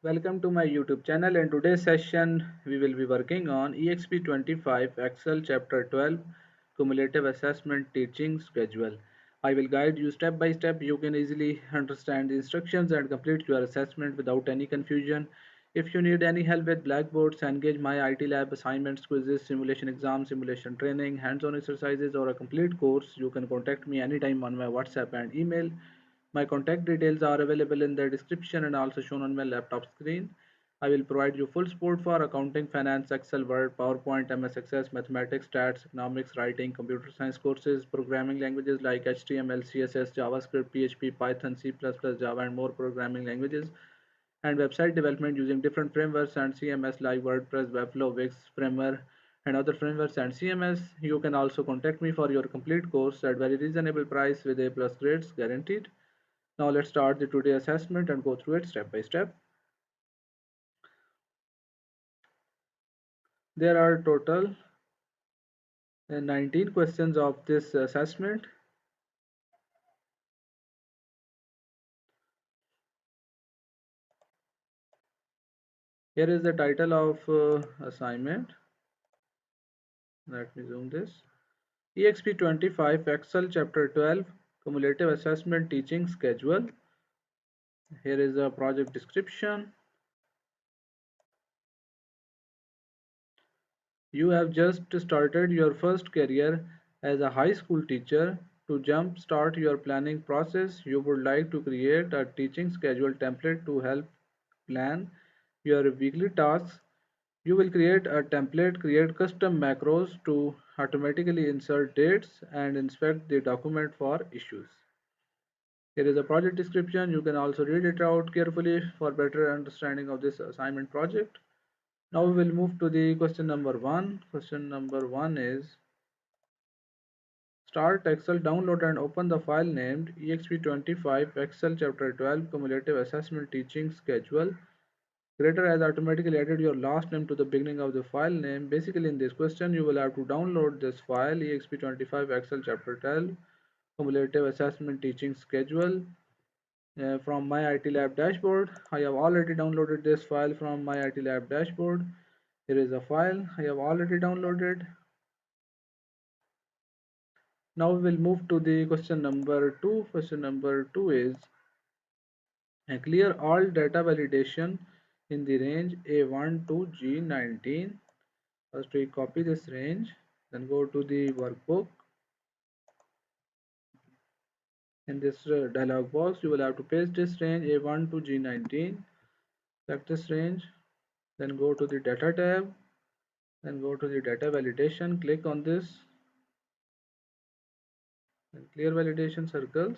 Welcome to my YouTube channel. In today's session we will be working on Exp25 Excel Chapter 12 Cumulative Assessment Teaching Schedule. I will guide you step by step. You can easily understand the instructions and complete your assessment without any confusion. If you need any help with Blackboard, Cengage, MyITLab assignments, quizzes, simulation exams, simulation training, hands-on exercises or a complete course, you can contact me anytime on my WhatsApp and email. My contact details are available in the description and also shown on my laptop screen. I will provide you full support for accounting, finance, Excel, Word, PowerPoint, MS Access, mathematics, stats, economics, writing, computer science courses, programming languages like HTML, CSS, JavaScript, PHP, Python, C++, Java, and more programming languages, and website development using different frameworks and CMS like WordPress, Webflow, Wix, Framer, and other frameworks and CMS. You can also contact me for your complete course at very reasonable price with A plus grades guaranteed. Now let's start the today assessment and go through it step by step. There are total 19 questions of this assessment. Here is the title of assignment. Let me zoom this. EXP25 Excel Chapter 12 Cumulative Assessment Teaching Schedule. Here is a project description. You have just started your first career as a high school teacher. To jump start your planning process, you would like to create a teaching schedule template to help plan your weekly tasks. You will create a template, create custom macros to automatically insert dates and inspect the document for issues. Here is a project description. You can also read it out carefully for better understanding of this assignment project. Now we will move to the question number 1. Question number 1 is start Excel, download and open the file named exp25 Excel Chapter 12 Cumulative Assessment Teaching Schedule. Creator has automatically added your last name to the beginning of the file name. Basically in this question you will have to download this file exp25 Excel Chapter 12 Cumulative Assessment Teaching Schedule from MyITLab dashboard. I have already downloaded this file from MyITLab dashboard. Here is a file I have already downloaded. Now we will move to the question number 2. Question number 2 is clear all data validation in the range A1 to G19. First we copy this range, then go to the workbook. In this dialog box you will have to paste this range A1 to G19. Select this range, then go to the data tab, then go to the data validation, click on this, then clear validation circles.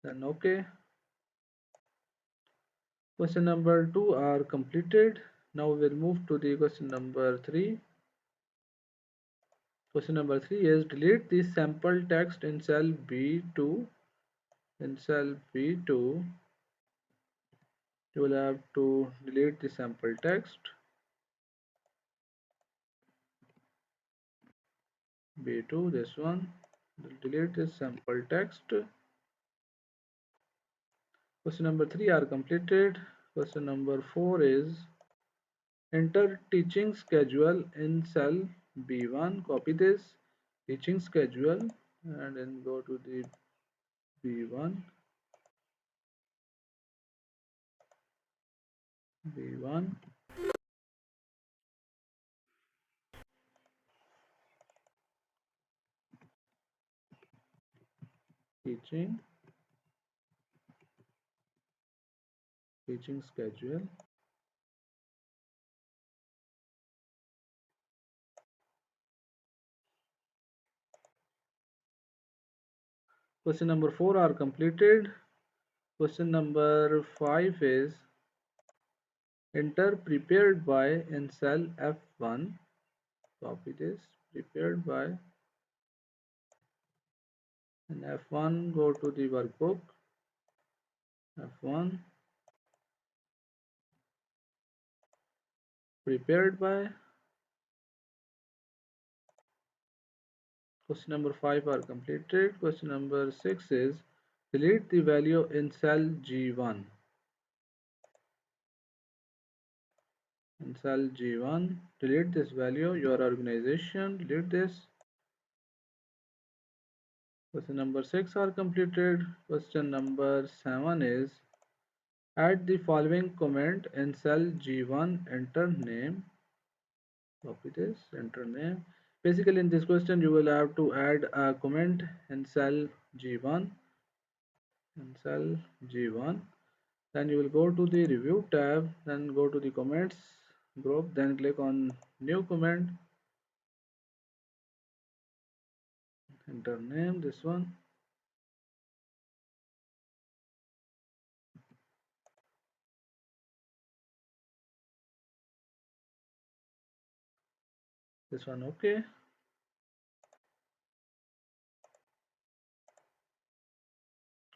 Then OK. Question number 2 are completed. Now we will move to the question number 3. Question number 3 is delete the sample text in cell B2. In cell B2 you will have to delete the sample text B2, this one. Delete this sample text. Question number 3 are completed. Question number 4 is enter teaching schedule in cell B1. Copy this teaching schedule and then go to the B1. B1. Teaching schedule. Question number 4 are completed. Question number 5 is enter prepared by in cell F1. Copy this prepared by in F1. Go to the workbook. F1 prepared by Question number 5 are completed. Question number 6 is delete the value in cell G1. In cell G1, delete this value, your organization, delete this. Question number 6 are completed. Question number 7 is add the following comment in cell G1, enter name. Copy this, enter name. Basically in this question you will have to add a comment in cell G1. In cell G1. Then you will go to the review tab, then go to the comments group, then click on new comment, enter name, this one. This one, okay.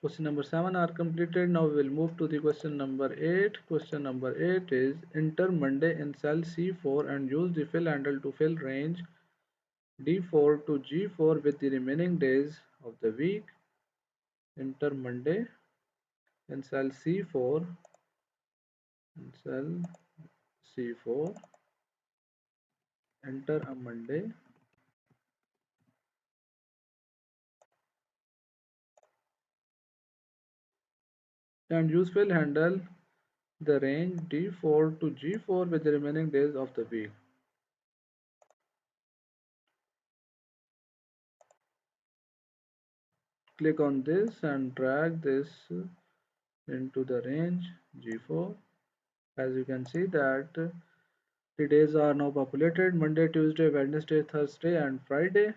Question number 7 are completed. Now we will move to the question number 8. Question number 8 is enter Monday in cell C4 and use the fill handle to fill range D4 to G4 with the remaining days of the week. Enter Monday in cell C4. In cell C4. Enter a Monday. And use fill handle the range D4 to G4 with the remaining days of the week. Click on this and drag this into the range G4. As you can see that the days are now populated: Monday, Tuesday, Wednesday, Thursday and Friday.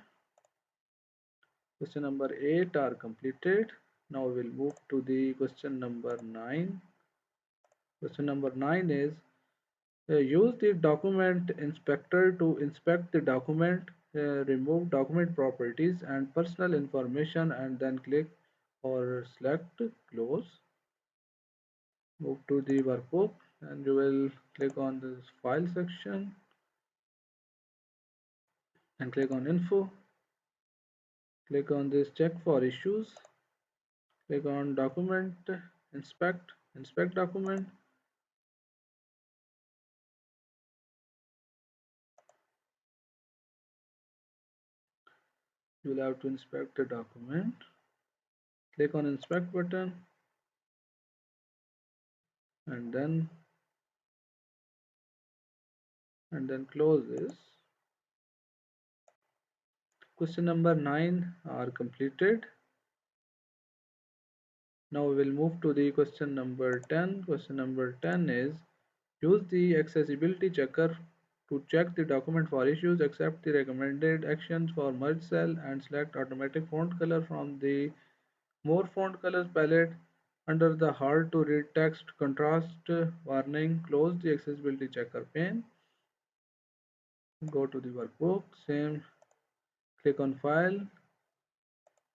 Question number 8 are completed. Now we will move to the question number 9. Question number 9 is use the document inspector to inspect the document, remove document properties and personal information, and then click or select close. Move to the workbook and you will click on this file section and click on info. Click on this check for issues. Click on document inspect document. You will have to inspect the document. Click on inspect button and then close this. Question number 9 are completed. Now we will move to the question number 10. Question number 10 is use the accessibility checker to check the document for issues, accept the recommended actions for merge cell and select automatic font color from the more font colors palette. Under the hard to read text contrast warning, close the accessibility checker pane. Go to the workbook, same, click on file,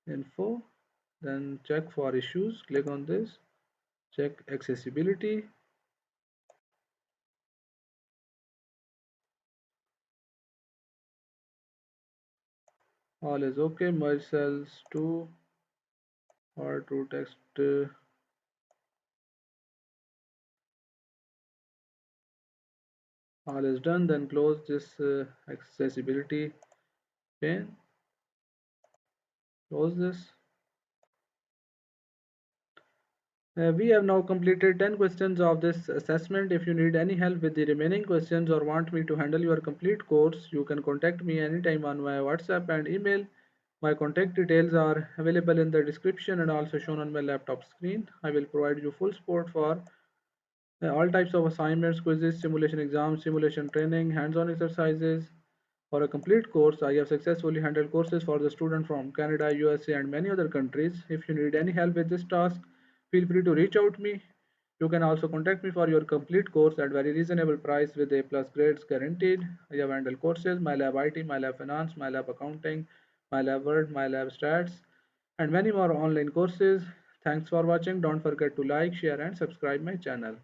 info, then check for issues. Click on this, check accessibility. All is okay. Merge cells to hard to text. All is done. Then close this accessibility pane. Close this. We have now completed 10 questions of this assessment. If you need any help with the remaining questions or want me to handle your complete course, you can contact me anytime on my WhatsApp and email. My contact details are available in the description and also shown on my laptop screen. I will provide you full support for all types of assignments, quizzes, simulation exams, simulation training, hands-on exercises. For a complete course, I have successfully handled courses for the student from Canada, USA, and many other countries. If you need any help with this task, feel free to reach out to me. You can also contact me for your complete course at very reasonable price with A+ grades guaranteed. I have handled courses: MyLab IT, MyLab Finance, MyLab Accounting, MyLab Word, MyLab Stats, and many more online courses. Thanks for watching. Don't forget to like, share, and subscribe my channel.